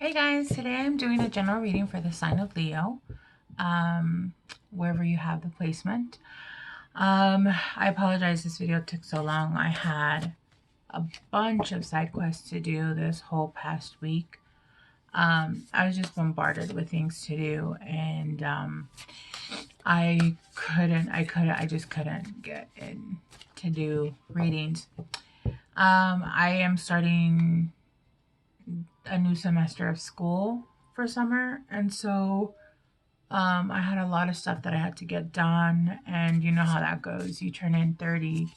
Hey guys, today I'm doing a general reading for the sign of Leo, wherever you have the placement. I apologize this video took so long. I had a bunch of side quests to do this whole past week. I was just bombarded with things to do, and I just couldn't get in to do readings. I am starting a new semester of school for summer, and so I had a lot of stuff that I had to get done, and you know how that goes. You turn in 30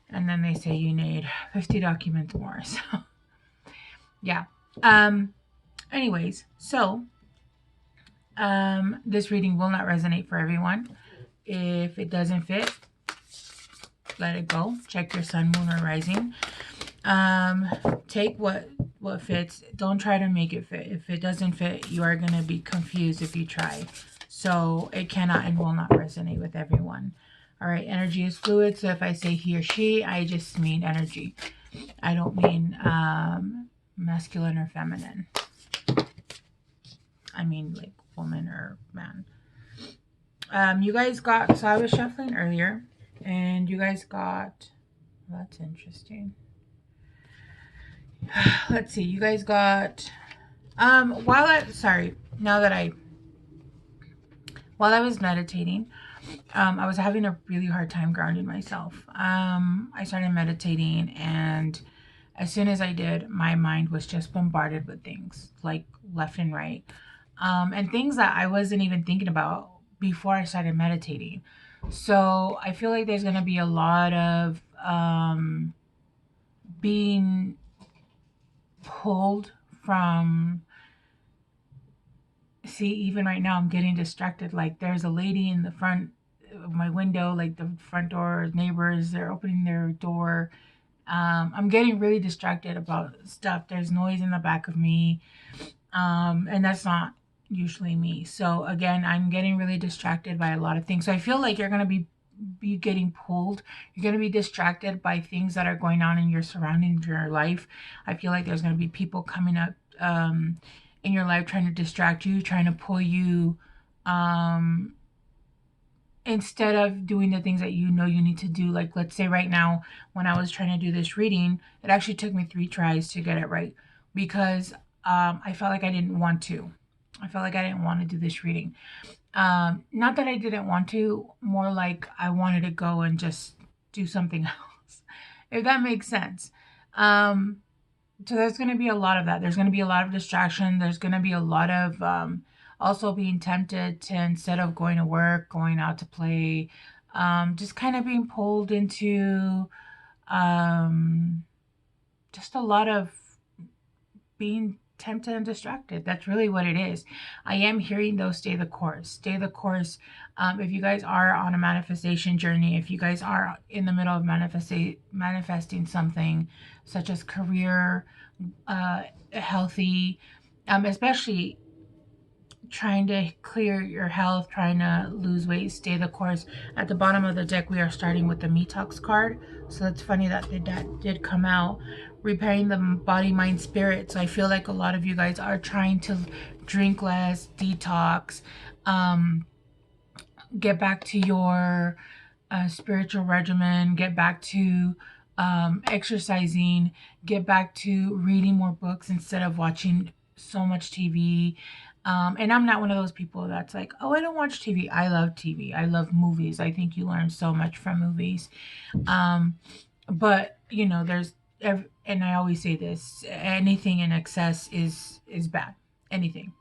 and then they say you need 50 documents more. So yeah. Anyways, so this reading will not resonate for everyone. If it doesn't fit, let it go. Check your sun, moon, or rising. Take what fits. Don't try to make it fit. If it doesn't fit, you are going to be confused if you try. So it cannot and will not resonate with everyone. All right, energy is fluid. So if I say he or she, I just mean energy. I don't mean masculine or feminine. I mean like woman or man. You guys got, so I was shuffling earlier, and you guys got, well, that's interesting. Let's see, you guys got, while I was meditating, I was having a really hard time grounding myself. I started meditating, and as soon as I did, my mind was just bombarded with things like left and right, and things that I wasn't even thinking about before I started meditating. So I feel like there's going to be a lot of being pulled from, see, even right now I'm getting distracted. Like there's a lady in the front of my window, like the front door, neighbors, they're opening their door. I'm getting really distracted about stuff. There's noise in the back of me, and that's not usually me. So again, I'm getting really distracted by a lot of things. So I feel like you're going to be getting pulled. You're going to be distracted by things that are going on in your surroundings, in your life. I feel like there's going to be people coming up in your life trying to distract you, trying to pull you, instead of doing the things that you know you need to do. Like let's say right now, when I was trying to do this reading, it actually took me 3 tries to get it right, because I felt like I didn't want to. I felt like I didn't want to do this reading. Not that I didn't want to, more like I wanted to go and just do something else, if that makes sense. So there's going to be a lot of that. There's going to be a lot of distraction. There's going to be a lot of also being tempted to, instead of going to work, going out to play, just kind of being pulled into just a lot of being tempted and distracted. That's really what it is. I am hearing though, stay the course. Stay the course. If you guys are on a manifestation journey, if you guys are in the middle of manifesting something such as career, healthy, especially trying to clear your health, trying to lose weight, stay the course. At the bottom of the deck, we are starting with the Detox card. So that's funny that did come out. Repairing the body, mind, spirit. So I feel like a lot of you guys are trying to drink less, detox, get back to your spiritual regimen, get back to exercising, get back to reading more books instead of watching so much TV. And I'm not one of those people that's like, oh, I don't watch TV. I love TV. I love movies. I think you learn so much from movies. But you know, and I always say this, anything in excess is bad. Anything.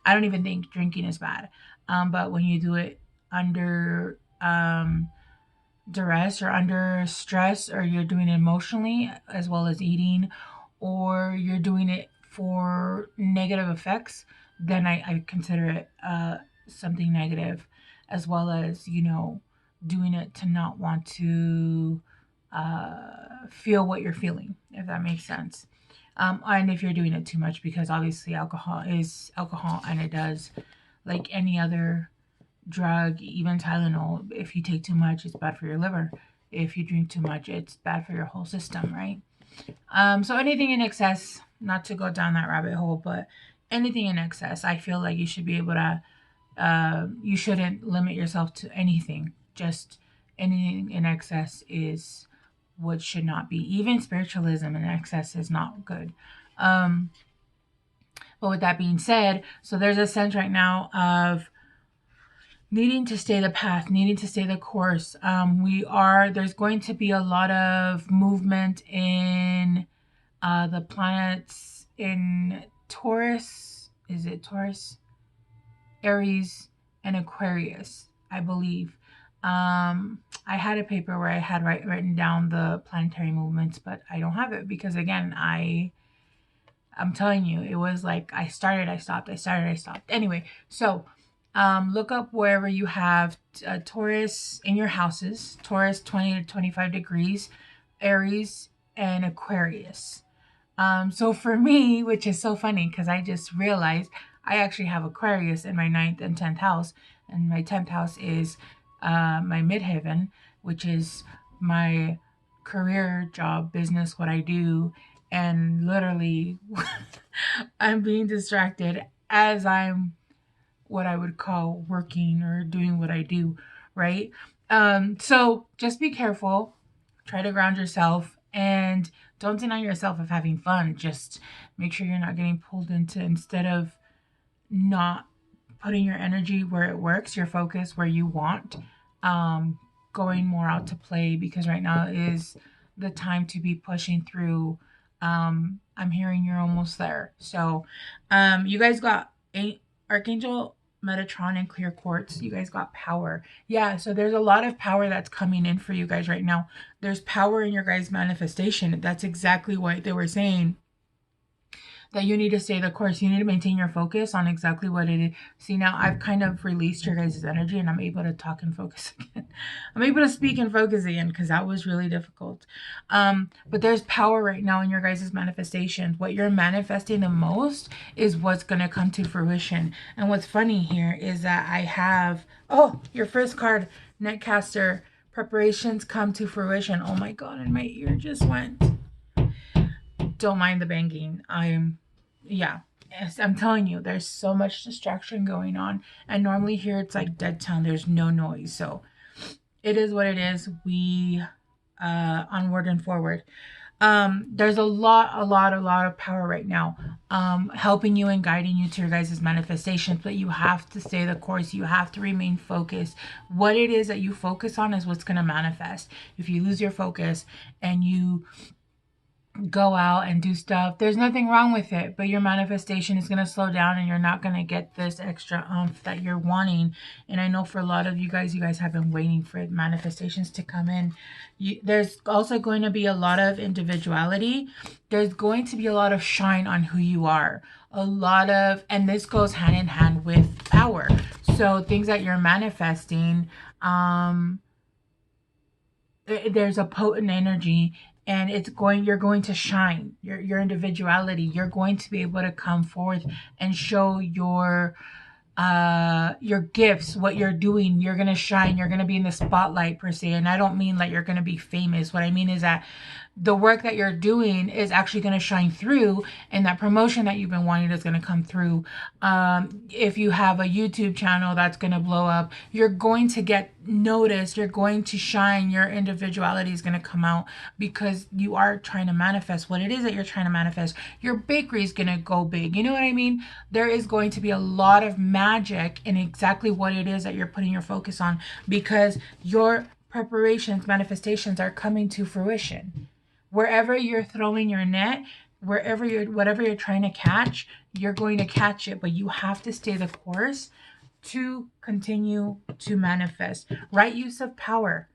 I don't even think drinking is bad. But when you do it under duress or under stress, or you're doing it emotionally as well as eating, or you're doing it for negative effects, then I consider it something negative, as well as, you know, doing it to not want to feel what you're feeling, if that makes sense. And if you're doing it too much, because obviously alcohol is alcohol, and it does, like any other drug, even Tylenol, if you take too much, it's bad for your liver. If you drink too much, it's bad for your whole system, right? So anything in excess not to go down that rabbit hole, but anything in excess, I feel like you should be able to, you shouldn't limit yourself to anything. Just anything in excess is what should not be. Even spiritualism in excess is not good. But with that being said, so there's a sense right now of needing to stay the path, needing to stay the course. There's going to be a lot of movement in the planets in Taurus. Is it Taurus? Aries and Aquarius, I believe. I had a paper where I had written down the planetary movements, but I don't have it because, again, I'm telling you, it was like I started, I stopped, I started, I stopped. Anyway, so look up wherever you have Taurus in your houses, Taurus 20 to 25 degrees, Aries, and Aquarius. So for me, which is so funny because I just realized I actually have Aquarius in my 9th and 10th house, and my 10th house is my midheaven, which is my career, job, business, what I do. And literally, I'm being distracted as I'm what I would call working or doing what I do, right? So just be careful, try to ground yourself, and don't deny yourself of having fun. Just make sure you're not getting pulled into, instead of not putting your energy where it works, your focus where you want, going more out to play, because right now is the time to be pushing through. I'm hearing you're almost there. So you guys got Archangel Metatron and clear quartz. You guys got power. Yeah, so there's a lot of power that's coming in for you guys right now. There's power in your guys' manifestation. That's exactly what they were saying, that you need to stay the course. You need to maintain your focus on exactly what it is. See, now I've kind of released your guys' energy and I'm able to talk and focus again. I'm able to speak and focus again because that was really difficult. But there's power right now in your guys' manifestations. What you're manifesting the most is what's going to come to fruition. And what's funny here is that I have, oh, your first card, Netcaster, preparations come to fruition. Oh my God, and my ear just went. Don't mind the banging. Yeah, yes, I'm telling you, there's so much distraction going on. And normally here it's like dead town. There's no noise. So it is what it is. We onward and forward. There's a lot of power right now, helping you and guiding you to your guys' manifestations, but you have to stay the course. You have to remain focused. What it is that you focus on is what's going to manifest. If you lose your focus and you go out and do stuff, there's nothing wrong with it, but your manifestation is going to slow down and you're not going to get this extra oomph that you're wanting. And I know for a lot of you guys have been waiting for manifestations to come in. There's also going to be a lot of individuality. There's going to be a lot of shine on who you are. And this goes hand in hand with power. So things that you're manifesting, there's a potent energy, and you're going to shine your individuality. You're going to be able to come forth and show your gifts, what you're doing. You're going to shine. You're going to be in the spotlight per se. And I don't mean like you're going to be famous. What I mean is that the work that you're doing is actually going to shine through, and that promotion that you've been wanting is going to come through. If you have a YouTube channel that's going to blow up, you're going to get noticed. You're going to shine. Your individuality is going to come out because you are trying to manifest what it is that you're trying to manifest. Your bakery is going to go big. You know what I mean? There is going to be a lot of magic in exactly what it is that you're putting your focus on, because your preparations, manifestations are coming to fruition. Wherever you're throwing your net, whatever you're trying to catch, you're going to catch it, but you have to stay the course to continue to manifest. Right use of power.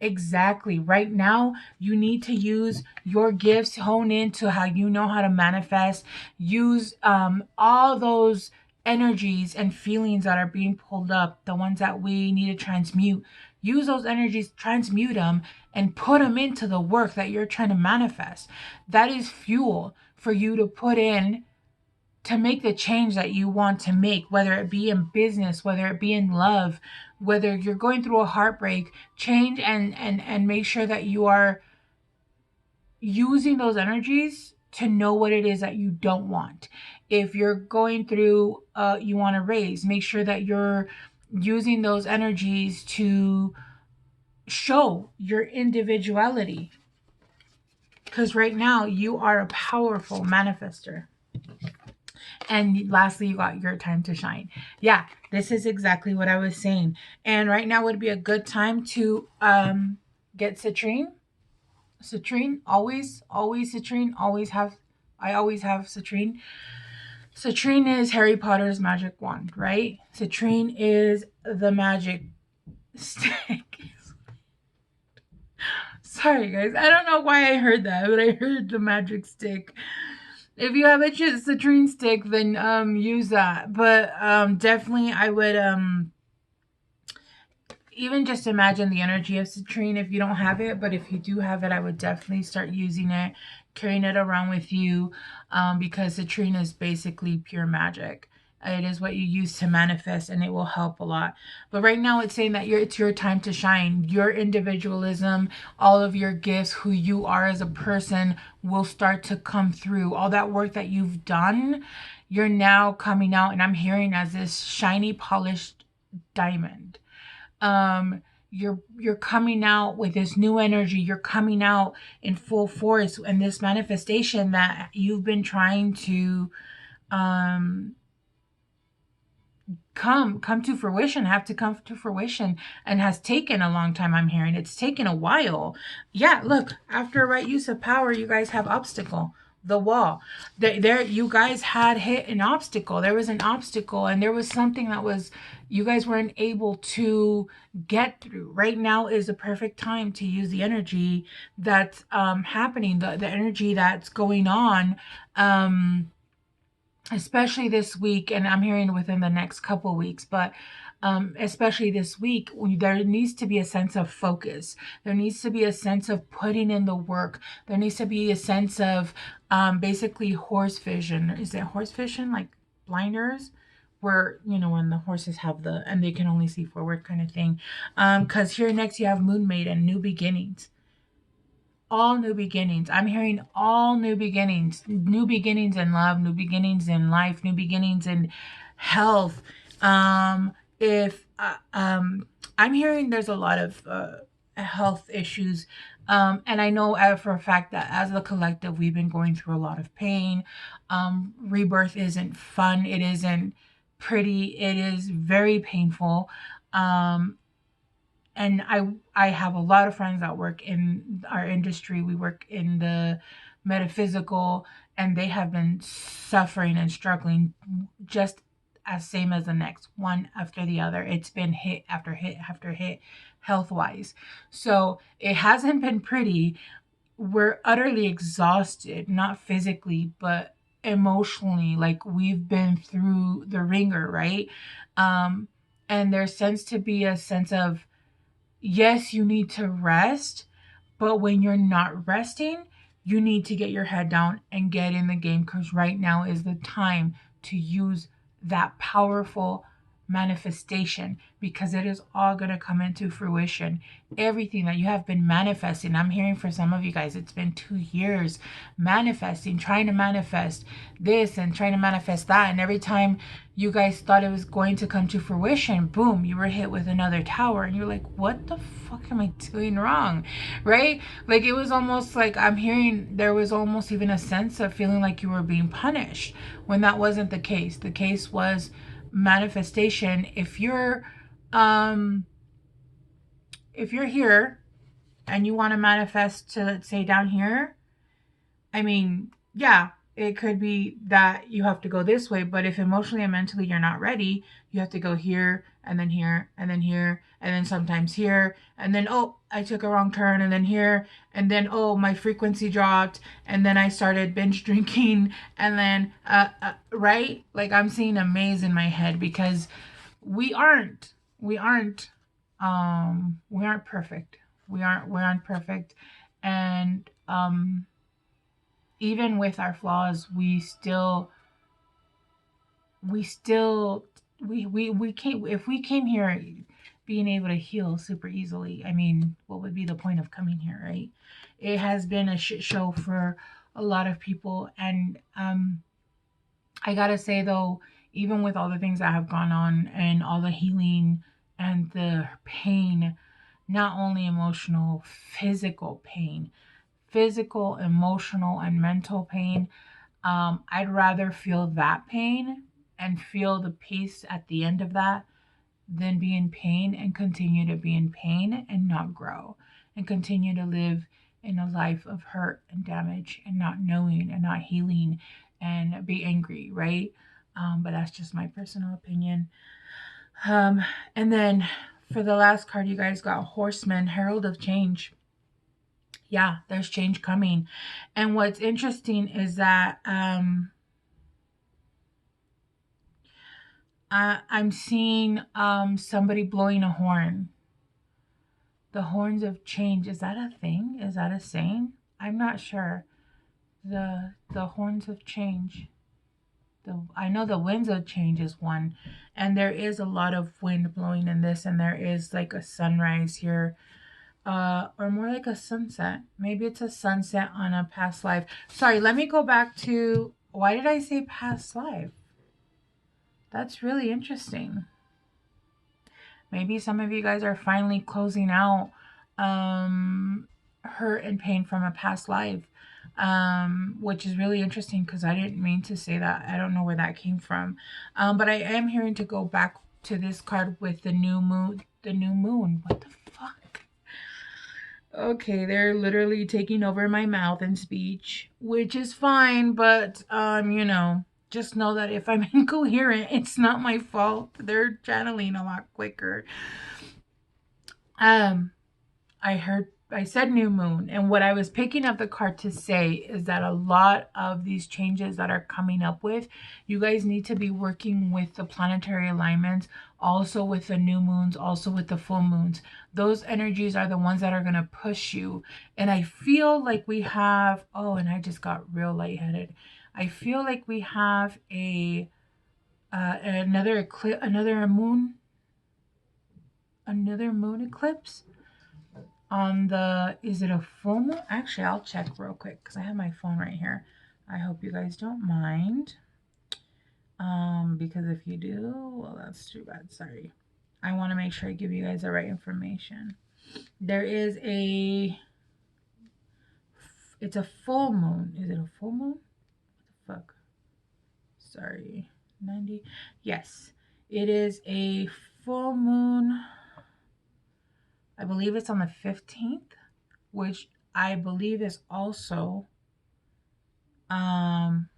Exactly. Right now, you need to use your gifts, hone into how you know how to manifest. Use all those energies and feelings that are being pulled up, the ones that we need to transmute. Use those energies, transmute them, and put them into the work that you're trying to manifest. That is fuel for you to put in to make the change that you want to make, whether it be in business, whether it be in love, whether you're going through a heartbreak. Change and make sure that you are using those energies to know what it is that you don't want. If you're going through, you want to raise, make sure that you're using those energies to show your individuality. Because right now you are a powerful manifester. And lastly, you got your time to shine. Yeah, this is exactly what I was saying. And right now would be a good time to get citrine. Citrine, always citrine, I always have citrine. Citrine is Harry Potter's magic wand, right? Citrine is the magic stick. Sorry guys, I don't know why I heard that, but I heard the magic stick. If you have a citrine stick, then use that. But definitely I would even just imagine the energy of citrine if you don't have it. But if you do have it, I would definitely start using it, carrying it around with you, because citrine is basically pure magic. It is what you use to manifest, and it will help a lot. But right now it's saying that it's your time to shine. Your individualism, all of your gifts, who you are as a person will start to come through. All that work that you've done, you're now coming out, and I'm hearing as this shiny, polished diamond. You're coming out with this new energy. You're coming out in full force, and this manifestation that you've been trying to come to fruition, have to come to fruition, and has taken a long time. I'm hearing it's taken a while. Yeah, look, after right use of power, you guys have obstacle, the wall. There you guys had hit an obstacle. There was an obstacle, and there was something that was you guys weren't able to get through. Right now is the perfect time to use the energy that's happening, the energy that's going on, especially this week, and I'm hearing within the next couple weeks, but especially this week, there needs to be a sense of focus. There needs to be a sense of putting in the work. There needs to be a sense of basically horse vision. Is it horse vision, like blinders? Where, you know, when the horses have and they can only see forward kind of thing. Because here next you have Moon Maiden, new beginnings. All new beginnings. I'm hearing all new beginnings. New beginnings in love, new beginnings in life, new beginnings in health. I'm hearing there's a lot of health issues. And I know for a fact that as a collective, we've been going through a lot of pain. Rebirth isn't fun. It isn't pretty. It is very painful. And I have a lot of friends that work in our industry. We work in the metaphysical, and they have been suffering and struggling just as same as the next one after the other. It's been hit after hit after hit, health-wise. So it hasn't been pretty. We're utterly exhausted, not physically, but emotionally. Like, we've been through the ringer, right? And there tends to be a sense of, yes, you need to rest, but when you're not resting, you need to get your head down and get in the game, because right now is the time to use that powerful manifestation, because it is all going to come into fruition. Everything that you have been manifesting, I'm hearing for some of you guys, it's been 2 years manifesting, trying to manifest this and trying to manifest that, and every time you guys thought it was going to come to fruition, boom, you were hit with another tower, and you're like, what the fuck am I doing wrong? Right? Like, it was almost like, I'm hearing there was almost even a sense of feeling like you were being punished, when that wasn't the case. The case was manifestation. If you're here and you want to manifest to, let's say, down here, I mean, yeah, it could be that you have to go this way, but if emotionally and mentally you're not ready, you have to go here, and then here, and then here, and then sometimes here, and then, oh, I took a wrong turn, and then here, and then, oh, my frequency dropped, and then I started binge drinking, and then, right? Like, I'm seeing a maze in my head, because we aren't perfect. We aren't perfect. And, even with our flaws, we came, if we came here being able to heal super easily, I mean, what would be the point of coming here, right? It has been a shit show for a lot of people. And I gotta say though, even with all the things that have gone on and all the healing and the pain, not only emotional, physical, emotional, and mental pain, I'd rather feel that pain and feel the peace at the end of that than be in pain and continue to be in pain and not grow and continue to live in a life of hurt and damage and not knowing and not healing and be angry, right? But that's just my personal opinion. And then for the last card, you guys got Horseman, Herald of Change. Yeah, there's change coming. And what's interesting is that I'm seeing somebody blowing a horn. The horns of change. Is that a thing? Is that a saying? I'm not sure. The horns of change. I know the winds of change is one, and there is a lot of wind blowing in this, and there is like a sunrise here, or more like a sunset. Maybe it's a sunset on a past life. Sorry, let me go back to, why did I say past life? That's really interesting. Maybe some of you guys are finally closing out hurt and pain from a past life, which is really interesting because I didn't mean to say that. I don't know where that came from. But I am hearing to go back to this card with the new moon. The new moon. What the fuck? Okay, they're literally taking over my mouth and speech, which is fine, but you know, just know that if I'm incoherent, it's not my fault. They're channeling a lot quicker. I said new moon, and what I was picking up the card to say is that a lot of these changes that are coming up with, you guys need to be working with the planetary alignments, also with the new moons, also with the full moons. Those energies are the ones that are going to push you. And I feel like we have, oh, and I just got real lightheaded. I feel like we have another moon eclipse on the, is it a full moon? Actually, I'll check real quick because I have my phone right here. I hope you guys don't mind. Because if you do, well, that's too bad. Sorry. I want to make sure I give you guys the right information. There is it's a full moon. Is it a full moon? What the fuck? Sorry. 90. Yes. It is a full moon. I believe it's on the 15th, which I believe is also an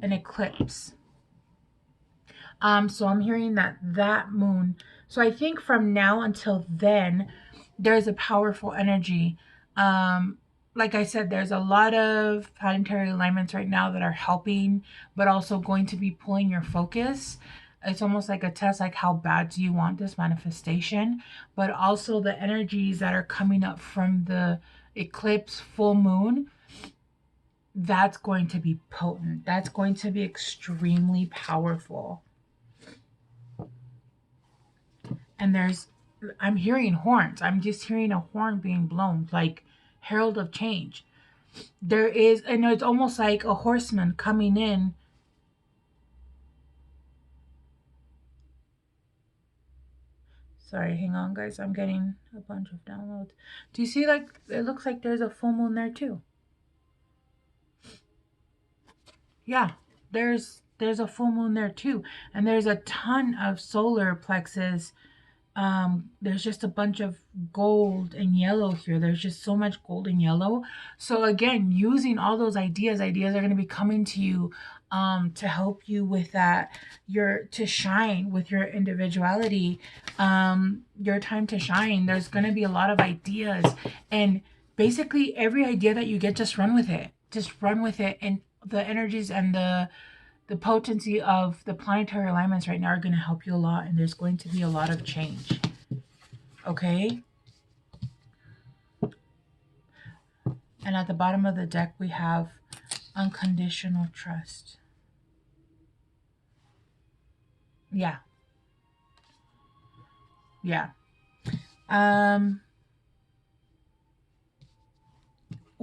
eclipse. So I'm hearing that moon. So I think from now until then, there's a powerful energy. Like I said, there's a lot of planetary alignments right now that are helping, but also going to be pulling your focus. It's almost like a test, like how bad do you want this manifestation? But also the energies that are coming up from the eclipse, full moon, that's going to be potent. That's going to be extremely powerful. And I'm hearing horns. I'm just hearing a horn being blown, like herald of change. There is, and it's almost like a horseman coming in. Sorry, hang on, guys. I'm getting a bunch of downloads. Do you see, like, it looks like there's a full moon there too? Yeah, there's a full moon there too. And there's a ton of solar plexus. There's just a bunch of gold and yellow here. There's just so much gold and yellow. So again, using all those ideas are going to be coming to you to help you with that, to shine with your individuality, your time to shine. There's going to be a lot of ideas, and basically every idea that you get, just run with it. Just run with it, and the energies and the potency of the planetary alignments right now are going to help you a lot, and there's going to be a lot of change. Okay? And at the bottom of the deck, we have unconditional trust. Yeah. Yeah.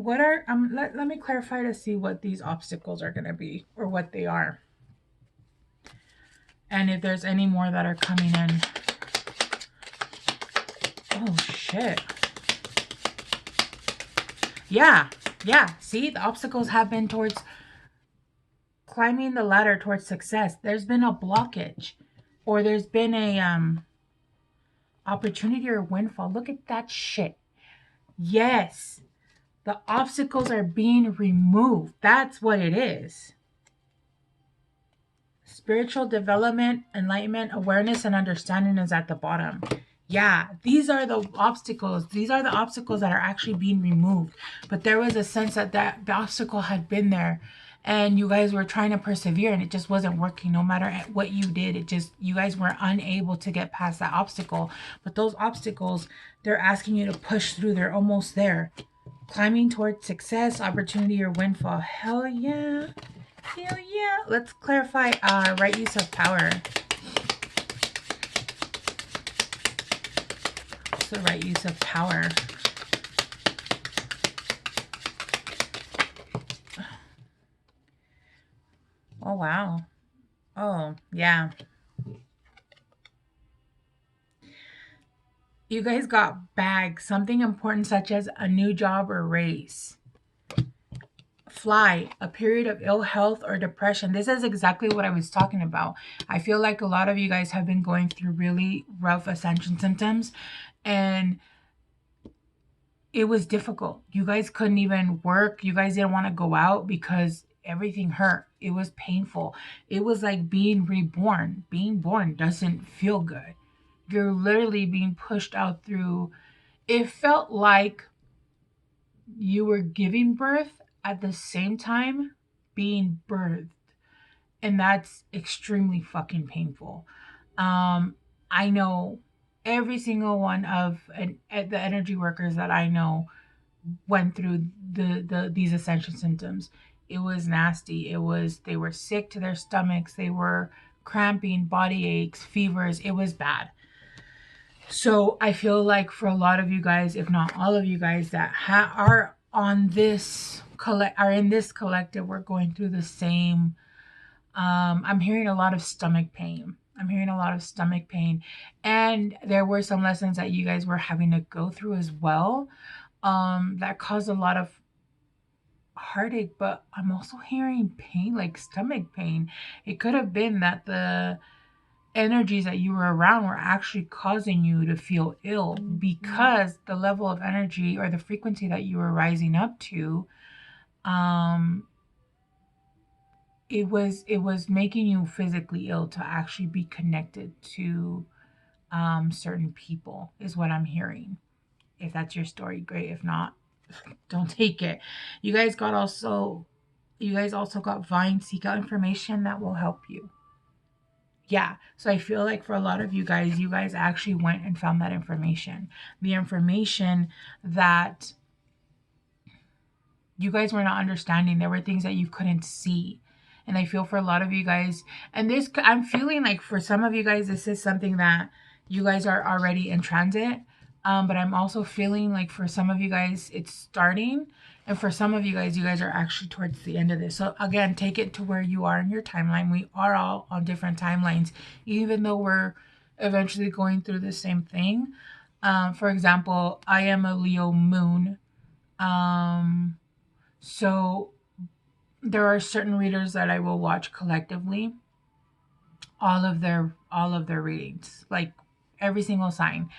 what are, let me clarify to see what these obstacles are going to be, or what they are. And if there's any more that are coming in. Oh, shit. Yeah. See, the obstacles have been towards climbing the ladder towards success. There's been a blockage, or there's been a opportunity or windfall. Look at that shit. Yes. The obstacles are being removed. That's what it is. Spiritual development, enlightenment, awareness, and understanding is at the bottom. Yeah, these are the obstacles. These are the obstacles that are actually being removed. But there was a sense that the obstacle had been there, and you guys were trying to persevere, and it just wasn't working. No matter what you did, you guys were unable to get past that obstacle. But those obstacles, they're asking you to push through. They're almost there. Climbing towards success, opportunity, or windfall. Hell yeah. Hell yeah. Let's clarify right use of power. What's the right use of power? Oh, wow. Oh, yeah. You guys got bagged. Something important such as a new job or raise. Fly, a period of ill health or depression. This is exactly what I was talking about. I feel like a lot of you guys have been going through really rough ascension symptoms, and it was difficult. You guys couldn't even work. You guys didn't want to go out because everything hurt. It was painful. It was like being reborn. Being born doesn't feel good. You're literally being pushed out through. It felt like you were giving birth at the same time being birthed. And that's extremely fucking painful. I know every single one of the energy workers that I know went through these ascension symptoms. It was nasty. They were sick to their stomachs. They were cramping, body aches, fevers. It was bad. So I feel like for a lot of you guys, if not all of you guys that are on this in this collective, we're going through the same. I'm hearing a lot of stomach pain. And there were some lessons that you guys were having to go through as well, that caused a lot of heartache. But I'm also hearing pain, like stomach pain. It could have been that the energies that you were around were actually causing you to feel ill, because the level of energy or the frequency that you were rising up to, it was making you physically ill to actually be connected to certain people, is what I'm hearing. If that's your story, great. If not, don't take it. You guys also got Vine. Seek out information that will help you. Yeah. So I feel like for a lot of you guys actually went and found that information. The information that you guys were not understanding. There were things that you couldn't see. And I feel for a lot of you guys, and I'm feeling like for some of you guys, this is something that you guys are already in transit. But I'm also feeling like for some of you guys, it's starting. And for some of you guys are actually towards the end of this. So again, take it to where you are in your timeline. We are all on different timelines, even though we're eventually going through the same thing. For example, I am a Leo moon. So there are certain readers that I will watch collectively. All of their readings, like every single sign.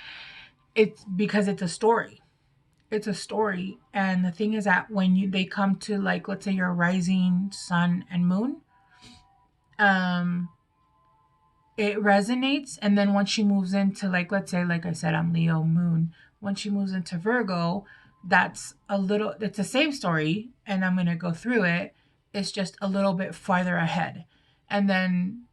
It's because it's a story. It's a story. And the thing is that when they come to, like, let's say your rising sun and moon, it resonates. And then once she moves into, like, let's say, like I said, I'm Leo moon. Once she moves into Virgo, it's the same story. And I'm going to go through it. It's just a little bit farther ahead. And then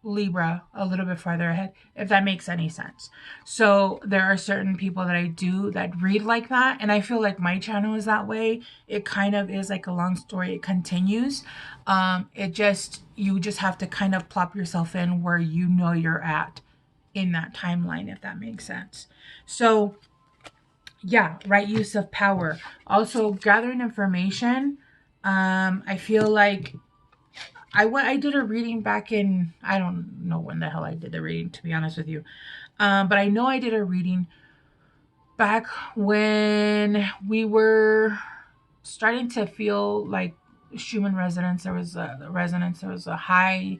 Libra a little bit farther ahead, if that makes any sense. So there are certain people that I do that read like that, and I feel like my channel is that way. It kind of is like a long story. It continues. You just have to kind of plop yourself in where you know you're at in that timeline, if that makes sense. So Yeah, right use of power. Also, gathering information. I feel like I did a reading back in, I don't know when the hell I did the reading, to be honest with you. But I know I did a reading back when we were starting to feel like Schumann resonance. There was a resonance. There was a high.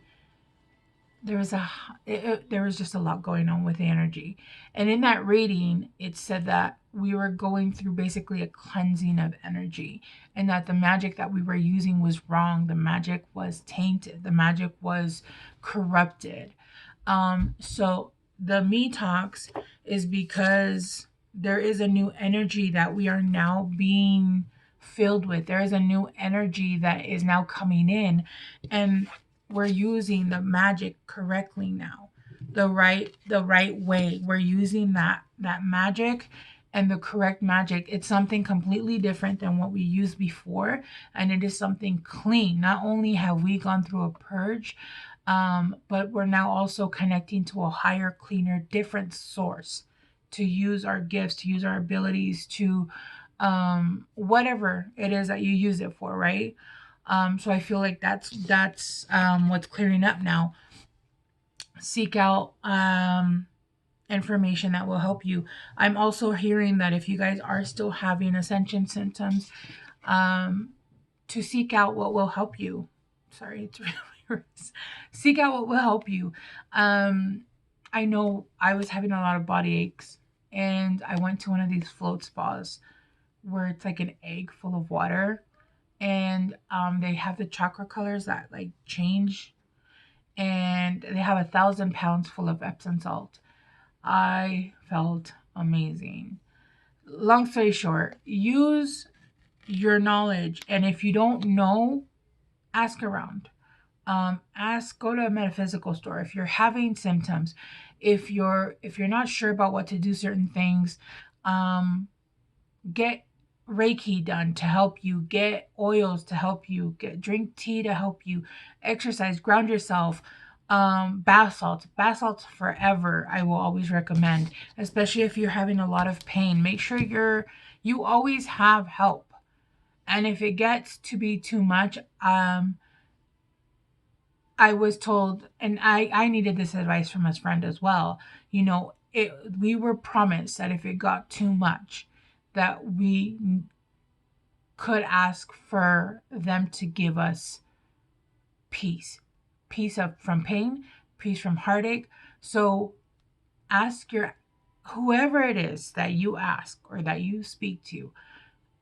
There was a. There was just a lot going on with the energy, and in that reading, it said that we were going through basically a cleansing of energy, and that the magic that we were using was wrong. The magic was tainted. The magic was corrupted. So the me talks is because there is a new energy that we are now being filled with. There is a new energy that is now coming in, and we're using the magic correctly now. The right way. We're using that magic and the correct magic. It's something completely different than what we used before, and it is something clean. Not only have we gone through a purge, but we're now also connecting to a higher, cleaner, different source to use our gifts, to use our abilities, to whatever it is that you use it for, right? So I feel like that's what's clearing up now. Seek out information that will help you. I'm also hearing that if you guys are still having ascension symptoms, to seek out what will help you. Sorry, it's really worse. Seek out what will help you. I know I was having a lot of body aches, and I went to one of these float spas where it's like an egg full of water, and they have the chakra colors that like change, and they have 1,000 pounds full of Epsom salt. I felt amazing. Long story short, use your knowledge, and if you don't know, ask around. Go to a metaphysical store if you're having symptoms. If you're not sure about what to do certain things, um, get Reiki done to help you, get oils to help you, drink tea to help you, exercise, ground yourself. Bath salts forever. I will always recommend, especially if you're having a lot of pain. Make sure you always have help. And if it gets to be too much, I was told, and I needed this advice from a friend as well. We were promised that if it got too much, that we could ask for them to give us peace, from pain, peace from heartache. So ask whoever it is that you ask or that you speak to,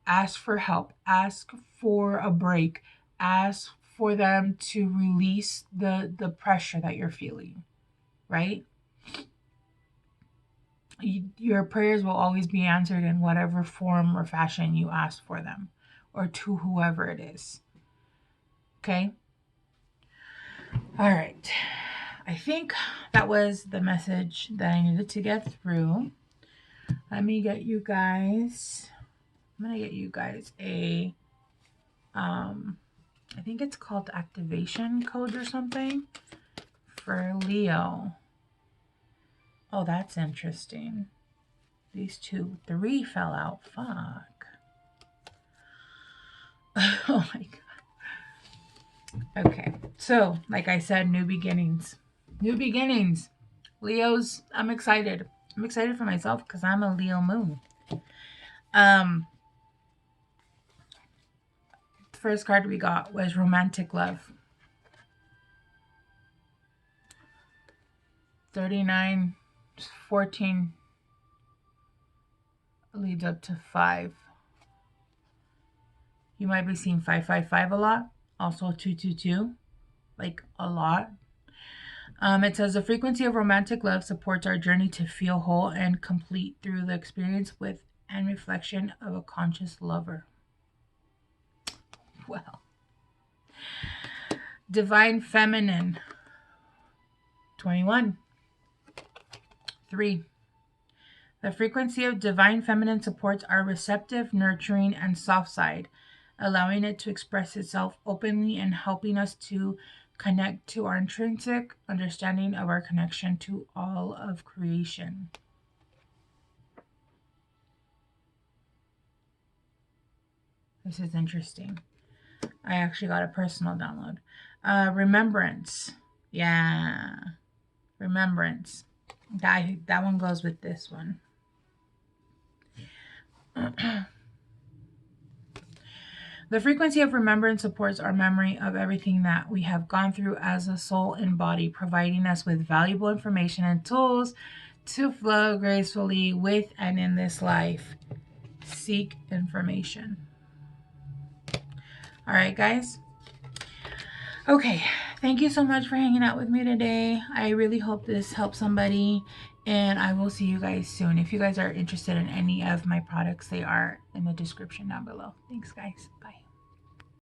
ask for help, ask for a break, ask for them to release the pressure that you're feeling, right? Your prayers will always be answered in whatever form or fashion you ask for them, or to whoever it is. Okay? All right. I think that was the message that I needed to get through. Let me get you guys. I'm going to get you guys I think it's called activation code or something for Leo. Oh, that's interesting. These 3 fell out. Fuck. Oh my god. Okay. So, like I said, new beginnings. New beginnings. Leos, I'm excited. I'm excited for myself because I'm a Leo moon. The first card we got was romantic love. 39, 14 leads up to 5. You might be seeing 555 a lot. Also 222, like a lot. It says the frequency of romantic love supports our journey to feel whole and complete through the experience with and reflection of a conscious lover. Well, divine feminine. 21. 3. The frequency of divine feminine supports our receptive, nurturing, and soft side, allowing it to express itself openly and helping us to connect to our intrinsic understanding of our connection to all of creation. This is interesting. I actually got a personal download. Remembrance. Yeah. Remembrance. That one goes with this one. The frequency of remembrance supports our memory of everything that we have gone through as a soul and body, providing us with valuable information and tools to flow gracefully with and in this life. Seek information. All right, guys. Okay, thank you so much for hanging out with me today. I really hope this helps somebody, and I will see you guys soon. If you guys are interested in any of my products, they are in the description down below. Thanks, guys. Bye.